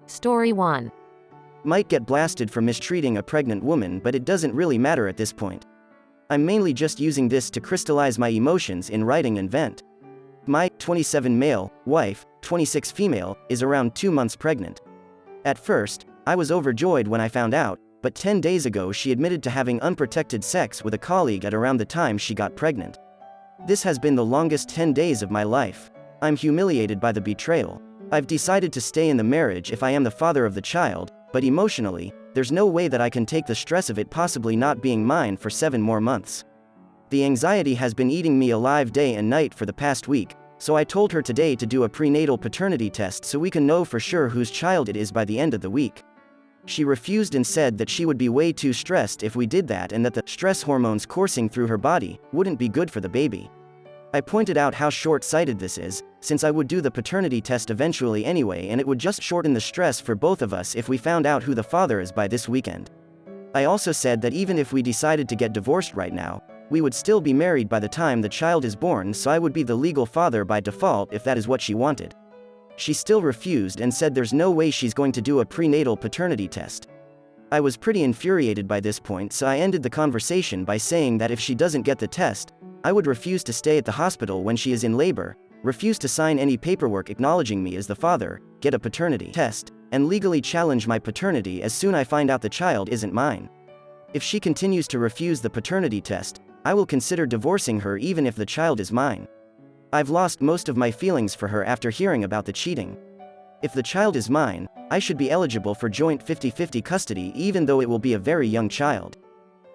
Story 1. Might get blasted for mistreating a pregnant woman, but it doesn't really matter at this point. I'm mainly just using this to crystallize my emotions in writing and vent. My 27 male wife, 26 female, is around 2 months pregnant. At first, I was overjoyed when I found out, but 10 days ago she admitted to having unprotected sex with a colleague at around the time she got pregnant. This has been the longest 10 days of my life. I'm humiliated by the betrayal. I've decided to stay in the marriage if I am the father of the child, but emotionally, there's no way that I can take the stress of it possibly not being mine for 7 more months. The anxiety has been eating me alive day and night for the past week, so I told her today to do a prenatal paternity test so we can know for sure whose child it is by the end of the week. She refused and said that she would be way too stressed if we did that and that the stress hormones coursing through her body wouldn't be good for the baby. I pointed out how short-sighted this is, since I would do the paternity test eventually anyway and it would just shorten the stress for both of us if we found out who the father is by this weekend. I also said that even if we decided to get divorced right now, we would still be married by the time the child is born, so I would be the legal father by default if that is what she wanted. She still refused and said there's no way she's going to do a prenatal paternity test. I was pretty infuriated by this point, so I ended the conversation by saying that if she doesn't get the test, I would refuse to stay at the hospital when she is in labor, refuse to sign any paperwork acknowledging me as the father, get a paternity test, and legally challenge my paternity as soon as I find out the child isn't mine. If she continues to refuse the paternity test, I will consider divorcing her even if the child is mine. I've lost most of my feelings for her after hearing about the cheating. If the child is mine, I should be eligible for joint 50-50 custody even though it will be a very young child.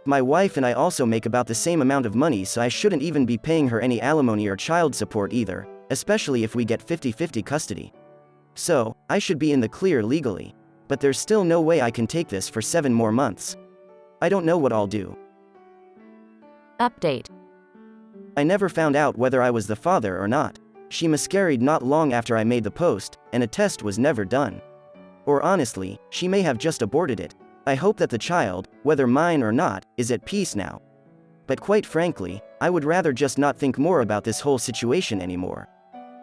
My wife and I also make about the same amount of money, so I shouldn't even be paying her any alimony or child support either, especially if we get 50-50 custody. So, I should be in the clear legally. But there's still no way I can take this for 7 more months. I don't know what I'll do. Update. I never found out whether I was the father or not. She miscarried not long after I made the post, and a test was never done. Or honestly, she may have just aborted it. I hope that the child, whether mine or not, is at peace now. But quite frankly, I would rather just not think more about this whole situation anymore.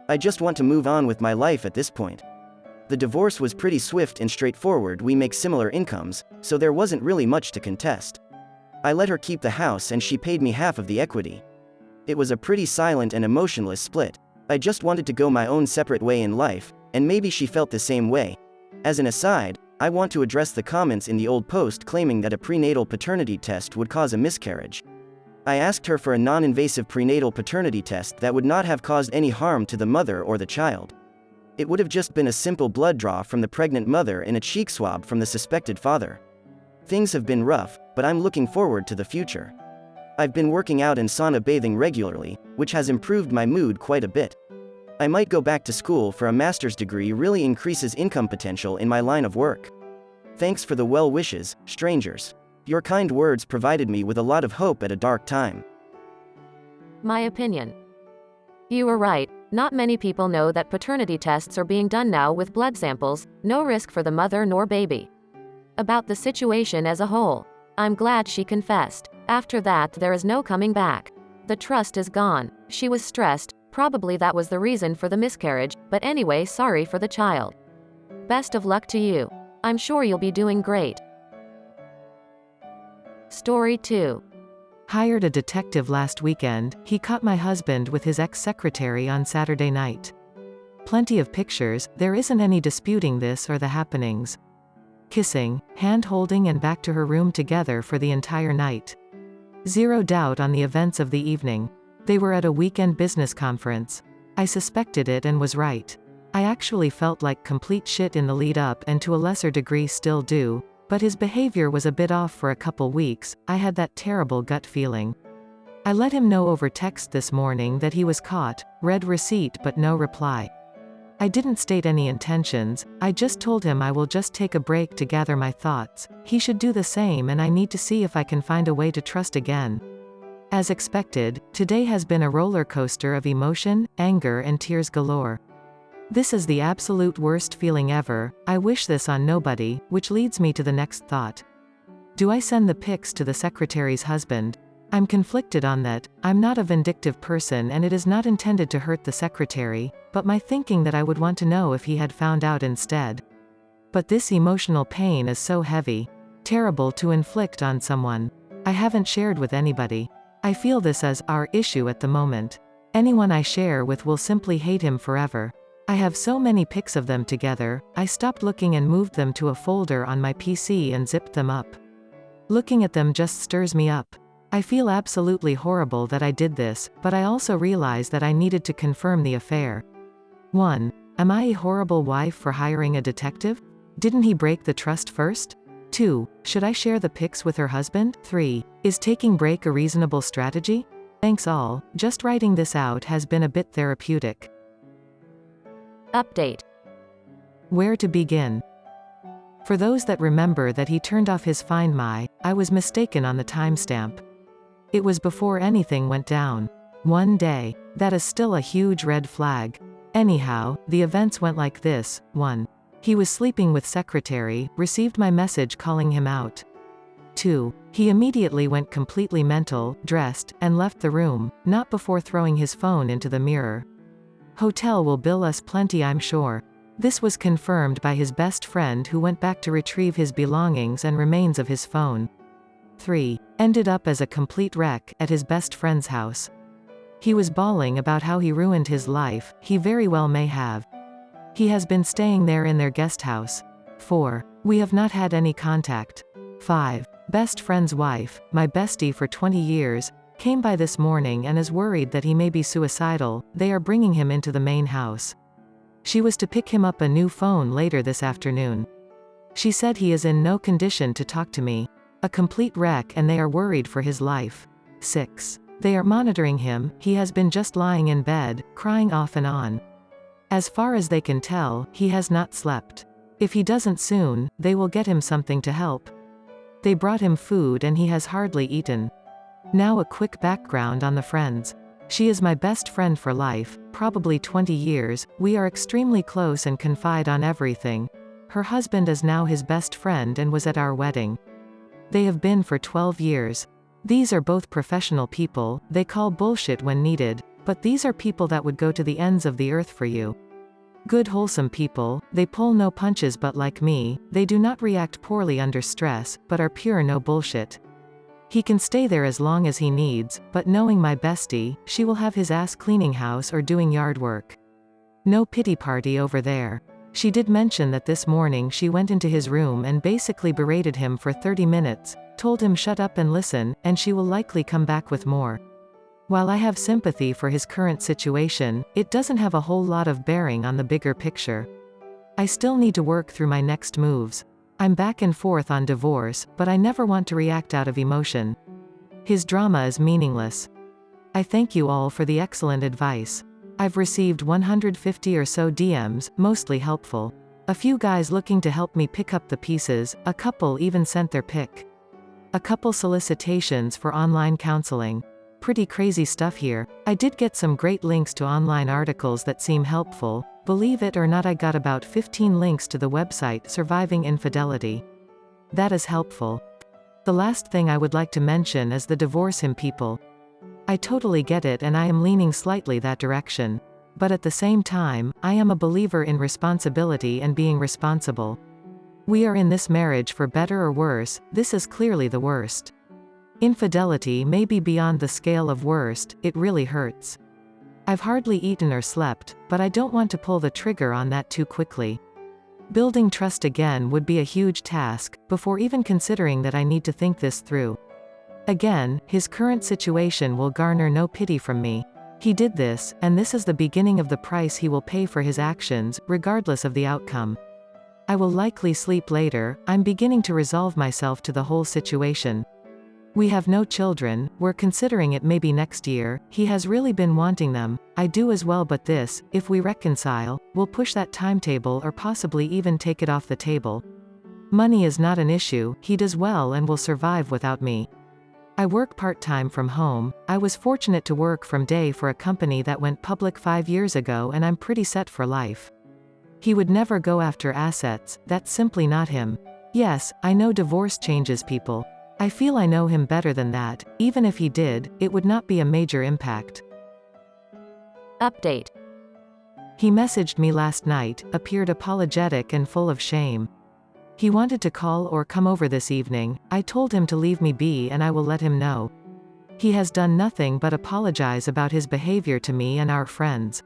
I just want to move on with my life at this point. The divorce was pretty swift and straightforward. We make similar incomes, so there wasn't really much to contest. I let her keep the house and she paid me half of the equity. It was a pretty silent and emotionless split. I just wanted to go my own separate way in life, and maybe she felt the same way. As an aside, I want to address the comments in the old post claiming that a prenatal paternity test would cause a miscarriage. I asked her for a non-invasive prenatal paternity test that would not have caused any harm to the mother or the child. It would have just been a simple blood draw from the pregnant mother and a cheek swab from the suspected father. Things have been rough, but I'm looking forward to the future. I've been working out and sauna bathing regularly, which has improved my mood quite a bit. I might go back to school for a master's degree. Really increases income potential in my line of work. Thanks for the well wishes, strangers. Your kind words provided me with a lot of hope at a dark time. My opinion. You were right, not many people know that paternity tests are being done now with blood samples, no risk for the mother nor baby. About the situation as a whole, I'm glad she confessed. After that, there is no coming back. The trust is gone. She was stressed, probably that was the reason for the miscarriage, but anyway, sorry for the child. Best of luck to you. I'm sure you'll be doing great. Story 2. Hired a detective last weekend. He caught my husband with his ex-secretary on Saturday night. Plenty of pictures, there isn't any disputing this or the happenings. Kissing, hand-holding and back to her room together for the entire night. Zero doubt on the events of the evening. They were at a weekend business conference. I suspected it and was right. I actually felt like complete shit in the lead up and to a lesser degree still do, but his behavior was a bit off for a couple weeks. I had that terrible gut feeling. I let him know over text this morning that he was caught, read receipt but no reply. I didn't state any intentions, I just told him I will just take a break to gather my thoughts. He should do the same and I need to see if I can find a way to trust again. As expected, today has been a roller coaster of emotion, anger and tears galore. This is the absolute worst feeling ever. I wish this on nobody, which leads me to the next thought. Do I send the pics to the secretary's husband? I'm conflicted on that. I'm not a vindictive person and it is not intended to hurt the secretary, but my thinking that I would want to know if he had found out instead. But this emotional pain is so heavy. Terrible to inflict on someone. I haven't shared with anybody. I feel this as our issue at the moment. Anyone I share with will simply hate him forever. I have so many pics of them together, I stopped looking and moved them to a folder on my PC and zipped them up. Looking at them just stirs me up. I feel absolutely horrible that I did this, but I also realize that I needed to confirm the affair. 1. Am I a horrible wife for hiring a detective? Didn't he break the trust first? 2. Should I share the pics with her husband? 3. Is taking break a reasonable strategy? Thanks all, just writing this out has been a bit therapeutic. Update. Where to begin? For those that remember that he turned off his Find My, I was mistaken on the timestamp. It was before anything went down. One day. That is still a huge red flag. Anyhow, the events went like this. 1. He was sleeping with secretary, received my message calling him out. 2. He immediately went completely mental, dressed, and left the room, not before throwing his phone into the mirror. Hotel will bill us plenty, I'm sure. This was confirmed by his best friend who went back to retrieve his belongings and remains of his phone. 3. Ended up as a complete wreck at his best friend's house. He was bawling about how he ruined his life, he very well may have. He has been staying there in their guest house. 4. We have not had any contact. 5. Best friend's wife, my bestie for 20 years, came by this morning and is worried that he may be suicidal. They are bringing him into the main house. She was to pick him up a new phone later this afternoon. She said he is in no condition to talk to me. A complete wreck and they are worried for his life. 6. They are monitoring him, he has been just lying in bed, crying off and on. As far as they can tell, he has not slept. If he doesn't soon, they will get him something to help. They brought him food and he has hardly eaten. Now a quick background on the friends. She is my best friend for life, probably 20 years, we are extremely close and confide on everything. Her husband is now his best friend and was at our wedding. They have been for 12 years. These are both professional people, they call bullshit when needed, but these are people that would go to the ends of the earth for you. Good wholesome people, they pull no punches, but like me, they do not react poorly under stress, but are pure no bullshit. He can stay there as long as he needs, but knowing my bestie, she will have his ass cleaning house or doing yard work. No pity party over there. She did mention that this morning she went into his room and basically berated him for 30 minutes, told him shut up and listen, and she will likely come back with more. While I have sympathy for his current situation, it doesn't have a whole lot of bearing on the bigger picture. I still need to work through my next moves. I'm back and forth on divorce, but I never want to react out of emotion. His drama is meaningless. I thank you all for the excellent advice. I've received 150 or so DMs, mostly helpful. A few guys looking to help me pick up the pieces, a couple even sent their pic. A couple solicitations for online counseling. Pretty crazy stuff here. I did get some great links to online articles that seem helpful. Believe it or not, I got about 15 links to the website Surviving Infidelity. That is helpful. The last thing I would like to mention is the divorce him people. I totally get it and I am leaning slightly that direction. But at the same time, I am a believer in responsibility and being responsible. We are in this marriage for better or worse, this is clearly the worst. Infidelity may be beyond the scale of worst, it really hurts. I've hardly eaten or slept, but I don't want to pull the trigger on that too quickly. Building trust again would be a huge task, before even considering that I need to think this through. Again, his current situation will garner no pity from me. He did this, and this is the beginning of the price he will pay for his actions, regardless of the outcome. I will likely sleep later, I'm beginning to resolve myself to the whole situation. We have no children, we're considering it maybe next year, he has really been wanting them, I do as well, but this, if we reconcile, will push that timetable or possibly even take it off the table. Money is not an issue, he does well and will survive without me. I work part-time from home, I was fortunate to work from day for a company that went public 5 years ago and I'm pretty set for life. He would never go after assets, that's simply not him. Yes, I know divorce changes people. I feel I know him better than that, even if he did, it would not be a major impact. Update. He messaged me last night, appeared apologetic and full of shame. He wanted to call or come over this evening. I told him to leave me be and I will let him know. He has done nothing but apologize about his behavior to me and our friends.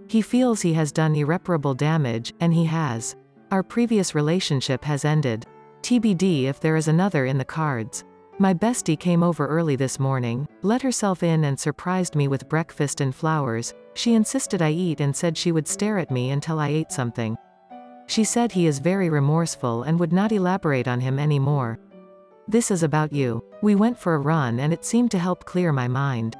He feels he has done irreparable damage, and he has. Our previous relationship has ended. TBD if there is another in the cards. My bestie came over early this morning, let herself in and surprised me with breakfast and flowers. She insisted I eat and said she would stare at me until I ate something. She said he is very remorseful and would not elaborate on him anymore. This is about you. We went for a run and it seemed to help clear my mind.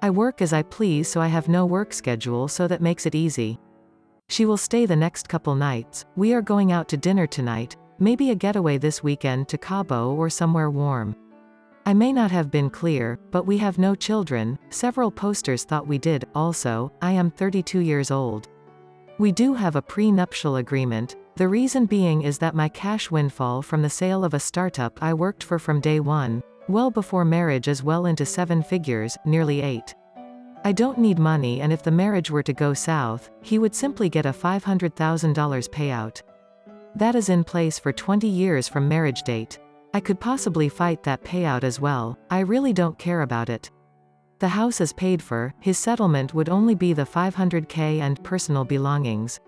I work as I please, so I have no work schedule, so that makes it easy. She will stay the next couple nights. We are going out to dinner tonight, maybe a getaway this weekend to Cabo or somewhere warm. I may not have been clear, but we have no children. Several posters thought we did. Also, I am 32 years old. We do have a prenuptial agreement. The reason being is that my cash windfall from the sale of a startup I worked for from day one, well before marriage, is well into 7 figures, nearly 8. I don't need money, and if the marriage were to go south, he would simply get a $500,000 payout. That is in place for 20 years from marriage date. I could possibly fight that payout as well. I really don't care about it. The house is paid for. His settlement would only be the $500K and personal belongings.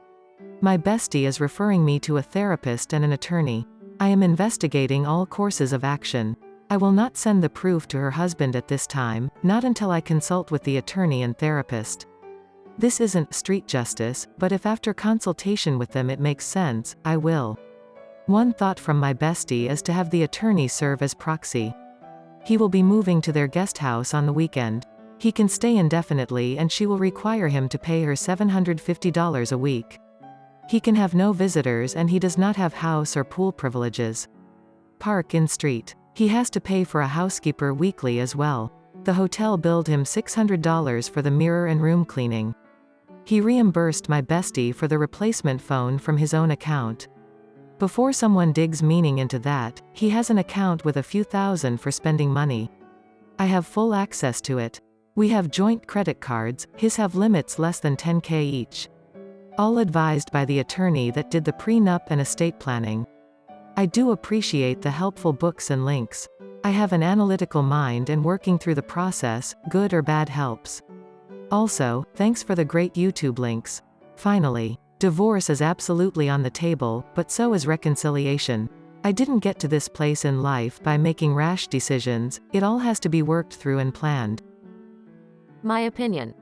My bestie is referring me to a therapist and an attorney. I am investigating all courses of action. I will not send the proof to her husband at this time, not until I consult with the attorney and therapist. This isn't street justice, but if after consultation with them it makes sense, I will. One thought from my bestie is to have the attorney serve as proxy. He will be moving to their guest house on the weekend. He can stay indefinitely and she will require him to pay her $750 a week. He can have no visitors and he does not have house or pool privileges. Park in street. He has to pay for a housekeeper weekly as well. The hotel billed him $600 for the mirror and room cleaning. He reimbursed my bestie for the replacement phone from his own account. Before someone digs meaning into that, he has an account with a few thousand for spending money. I have full access to it. We have joint credit cards, his have limits less than $10K each. All advised by the attorney that did the prenup and estate planning. I do appreciate the helpful books and links. I have an analytical mind and working through the process, good or bad, helps. Also, thanks for the great YouTube links. Finally, divorce is absolutely on the table, but so is reconciliation. I didn't get to this place in life by making rash decisions. It all has to be worked through and planned. My opinion.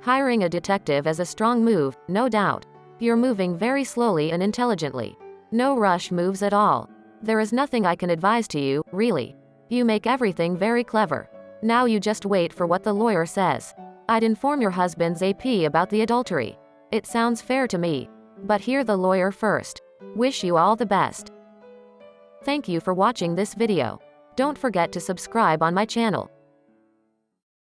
Hiring a detective is a strong move, no doubt. You're moving very slowly and intelligently. No rush moves at all. There is nothing I can advise to you, really. You make everything very clever. Now you just wait for what the lawyer says. I'd inform your husband's AP about the adultery. It sounds fair to me. But hear the lawyer first. Wish you all the best. Thank you for watching this video. Don't forget to subscribe on my channel.